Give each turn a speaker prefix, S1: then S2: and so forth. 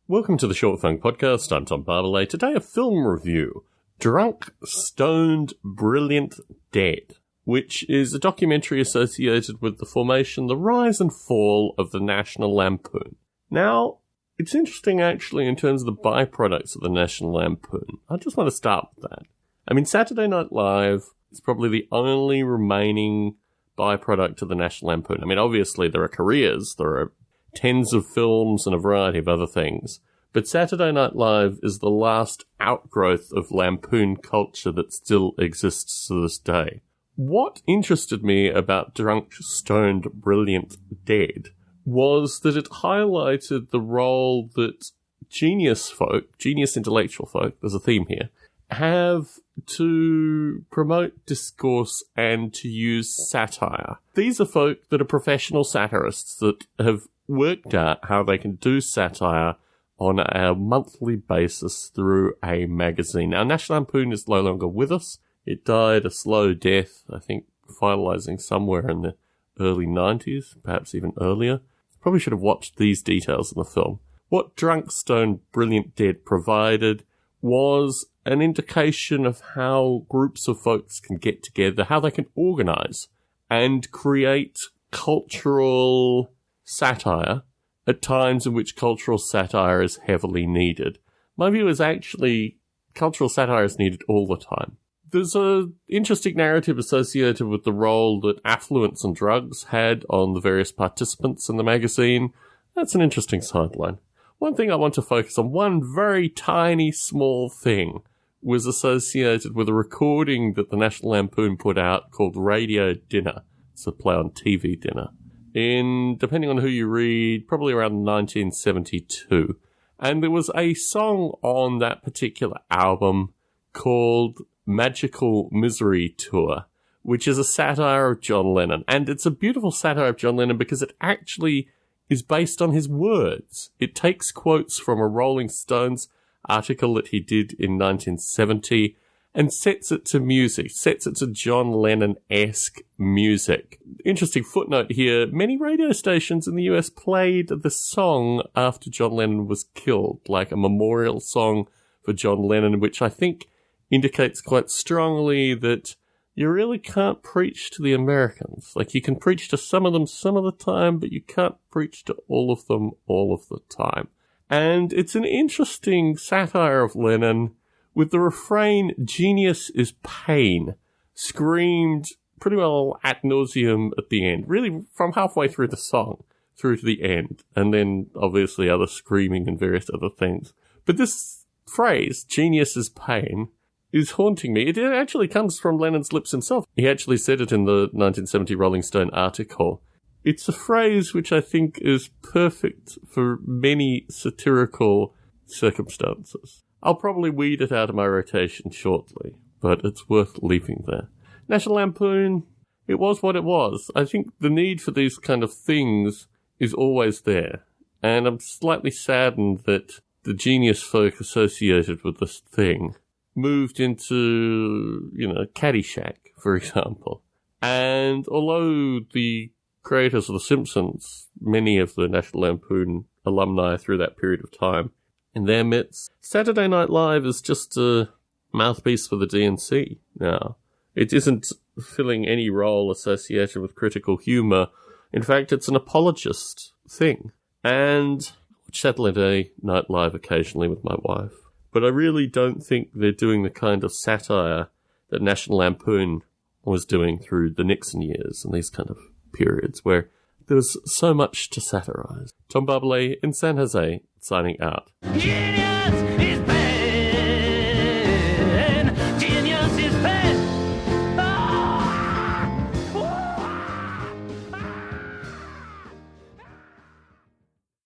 S1: Welcome to the Short Funk Podcast. I'm Tom Barbalet. Today a film review, Drunk, Stoned, Brilliant, Dead, which is a documentary associated with the formation, the rise and fall of the National Lampoon. Now, it's interesting actually in terms of the byproducts of the National Lampoon. I just want to start with that. I mean, Saturday Night Live is probably the only remaining byproduct of the National Lampoon. I mean, obviously there are careers, there are tens of films and a variety of other things. But Saturday Night Live is the last outgrowth of Lampoon culture that still exists to this day. What interested me about Drunk, Stoned, Brilliant, Dead was that it highlighted the role that genius intellectual folk, there's a theme here, have to promote discourse and to use satire. These are folk that are professional satirists that have worked out how they can do satire on a monthly basis through a magazine. Now, National Lampoon is no longer with us. It died a slow death, I think, finalizing somewhere in the early 90s, perhaps even earlier. Probably should have watched these details in the film. What Drunk, Stoned, Brilliant, Dead provided was an indication of how groups of folks can get together, how they can organize and create cultural satire at times in which cultural satire is heavily needed. My view is actually cultural satire is needed all the time. There's an interesting narrative associated with the role that affluence and drugs had on the various participants in the magazine. That's an interesting sideline. One thing I want to focus on, one very tiny small thing, was associated with a recording that the National Lampoon put out called Radio Dinner. It's a play on TV dinner. Depending on who you read, probably around 1972. And there was a song on that particular album called Magical Misery Tour, which is a satire of John Lennon. And it's a beautiful satire of John Lennon because it actually is based on his words. It takes quotes from a Rolling Stones article that he did in 1970 and sets it to music, sets it to John Lennon-esque music. Interesting footnote here, many radio stations in the US played the song after John Lennon was killed, like a memorial song for John Lennon, which I think indicates quite strongly that you really can't preach to the Americans. Like, you can preach to some of them some of the time, but you can't preach to all of them all of the time. And it's an interesting satire of Lennon, with the refrain, "Genius is pain," screamed pretty well ad nauseum at the end, really from halfway through the song through to the end, and then obviously other screaming and various other things. But this phrase, "Genius is pain," is haunting me. It actually comes from Lennon's lips himself. He actually said it in the 1970 Rolling Stone article. It's a phrase which I think is perfect for many satirical circumstances. I'll probably weed it out of my rotation shortly, but it's worth leaving there. National Lampoon, it was what it was. I think the need for these kind of things is always there, and I'm slightly saddened that the genius folk associated with this thing moved into, Caddyshack, for example. And although the creators of The Simpsons, many of the National Lampoon alumni through that period of time, in their midst, Saturday Night Live is just a mouthpiece for the DNC now. It isn't filling any role associated with critical humour. In fact, it's an apologist thing. And I watch Saturday Night Live occasionally with my wife. But I really don't think they're doing the kind of satire that National Lampoon was doing through the Nixon years and these kind of periods where there's so much to satirize. Tom Barbalet in San Jose, signing out.
S2: Genius!